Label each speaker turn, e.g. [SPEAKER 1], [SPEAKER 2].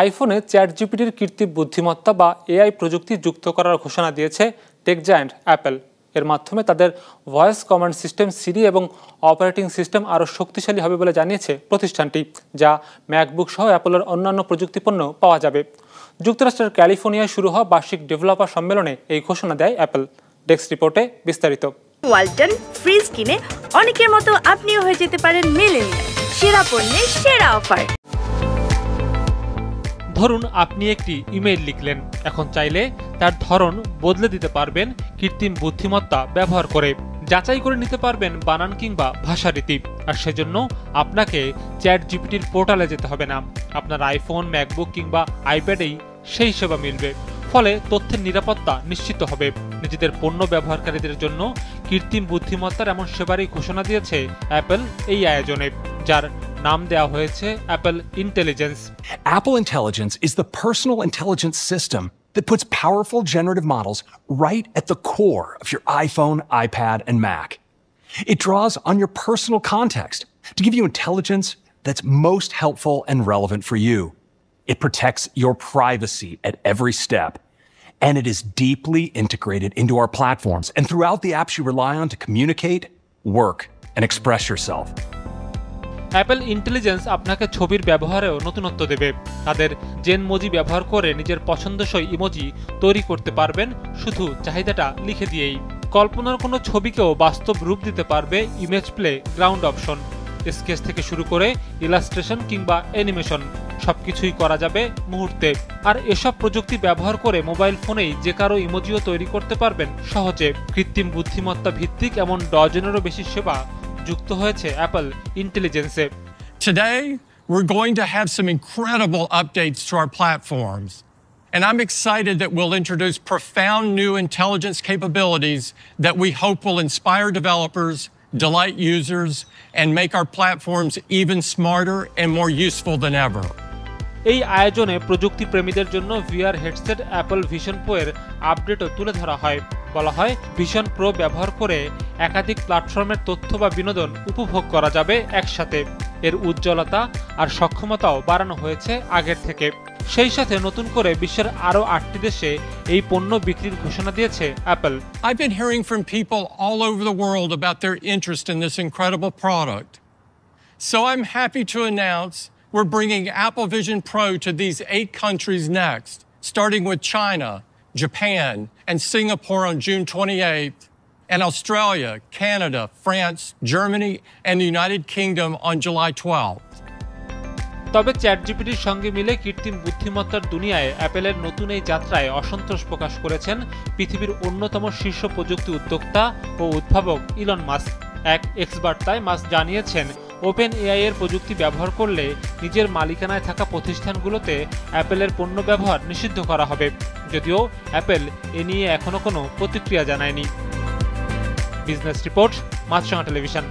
[SPEAKER 1] আইফোনে চ্যাটজিপিটির কৃত্রিম বুদ্ধিমত্তা বা এআই প্রযুক্তি যুক্ত করার ঘোষণা দিয়েছে টেক জায়ান্ট অ্যাপল। এর মাধ্যমে তাদের ভয়েস কমান্ড সিস্টেম সিরি এবং অপারেটিং সিস্টেম আরও শক্তিশালী হবে বলে জানিয়েছে প্রতিষ্ঠানটি, যা ম্যাকবুক সহ অ্যাপলের অন্যান্য প্রযুক্তিপণ্য পাওয়া যাবে। যুক্তরাষ্ট্রের ক্যালিফোর্নিয়ায় শুরু হওয়া বার্ষিক ডেভেলপার সম্মেলনে এই ঘোষণা দেয় অ্যাপল। ডেস্ক রিপোর্টে বিস্তারিত।
[SPEAKER 2] ওয়ালটন ফ্রিজ কিনে অনেকের মতো আপনিও হয়ে যেতে পারেন মিলেনিয়াল। সেরা পণ্যের সেরা অফার।
[SPEAKER 1] ধরুন আপনি একটি ইমেইল লিখলেন, এখন চাইলে তার ধরন বদলে দিতে পারবেন কৃত্রিম বুদ্ধিমত্তা ব্যবহার করে। যাচাই করে নিতে পারবেন বানান কিংবা ভাষারীতি। আর সেজন্য আপনাকে চ্যাটজিপিটির পোর্টালে যেতে হবে না, আপনার আইফোন, ম্যাকবুক কিংবা আইপ্যাডেই সেই সেবা মিলবে। ফলে তথ্যের নিরাপত্তা নিশ্চিত হবে। নিজেদের পণ্য ব্যবহারকারীদের জন্য কৃত্রিম বুদ্ধিমত্তার এমন সেবারই ঘোষণা দিয়েছে অ্যাপল এই আয়োজনে, যার নাম দেওয়া হয়েছে Apple intelligence.
[SPEAKER 3] Apple Intelligence is the personal intelligence system that puts powerful generative models right at the core of your iPhone, iPad, and Mac. It draws on your personal context to give you intelligence that's most helpful and relevant for you. It protects your privacy at every step, and it is deeply integrated into our platforms and throughout the apps you rely on to communicate, work, and express yourself.
[SPEAKER 1] Apple intelligence আপনাকে ছবির ব্যবহারেও নতুনত্ব দেবে। তাদের জেনমোজি ব্যবহার করে নিজের পছন্দসই emoji তৈরি করতে পারবেন শুধু চাহিদাটা লিখে দিয়েই। কল্পনার কোনো ছবিকেও বাস্তব রূপ দিতে পারবে image play ground option. Sketch থেকে শুরু করে ইলাস্ট্রেশন কিংবা অ্যানিমেশন সবকিছুই করা যাবে মুহূর্তে। আর এসব প্রযুক্তি ব্যবহার করে মোবাইল ফোনেই যে কারো ইমোজিও তৈরি করতে পারবেন সহজে। কৃত্রিম বুদ্ধিমত্তা ভিত্তিক এমন ডজনেরও বেশি সেবা যুক্ত হয়েছে Apple ইন্টেলিজেন্সে।
[SPEAKER 4] Today, we're going to have some incredible updates to our platforms. And I'm excited that we'll introduce profound new intelligence capabilities that we hope will inspire developers, delight users, and make our platforms even smarter and more useful than ever.
[SPEAKER 1] এই আয়োজনে প্রযুক্তি প্রেমীদের জন্য VR headset Apple vision pro এর আপডেটও তুলে ধরা হয়। বলা হয়, ভিশন প্রো ব্যবহার করে একাধিক প্ল্যাটফর্মের তথ্য বা বিনোদন উপভোগ করা যাবে একসাথে। এর উজ্জ্বলতা আর সক্ষমতাও বাড়ানো হয়েছে আগের থেকে। সেই সাথে নতুন করে বিশ্বের আরও 8টি দেশে এই পণ্য বিক্রির ঘোষণা দিয়েছে Apple.
[SPEAKER 4] I've been hearing from people all over the world about their interest in this incredible product. So I'm happy to announce we're bringing Apple Vision Pro to these 8 countries next, starting with China, Japan, and Singapore on June 28th, and Australia, Canada, France, Germany, and the United Kingdom on July 12th.
[SPEAKER 1] তবে চ্যাটজিপিটির সঙ্গে মিলে কৃত্রিম বুদ্ধিমত্তার দুনিয়ায় অ্যাপলের নতুন এই যাত্রায় অসন্তোষ প্রকাশ করেছেন পৃথিবীর অন্যতম শীর্ষ প্রযুক্তি উদ্যোক্তা ও উদ্ভাবক ইলন মাস্ক। এক এক্স বার্তায় মাস্ক জানিয়েছেন, ওপেন এআই এর প্রযুক্তি ব্যবহার করলে নিজের মালিকানায় থাকা প্রতিষ্ঠানগুলোতে অ্যাপলের পণ্য ব্যবহার নিষিদ্ধ করা হবে। যদিও অ্যাপল এ নিয়ে এখনো কোনো প্রতিক্রিয়া জানায়নি। বিজনেস রিপোর্ট, মাছরাঙা টেলিভিশন।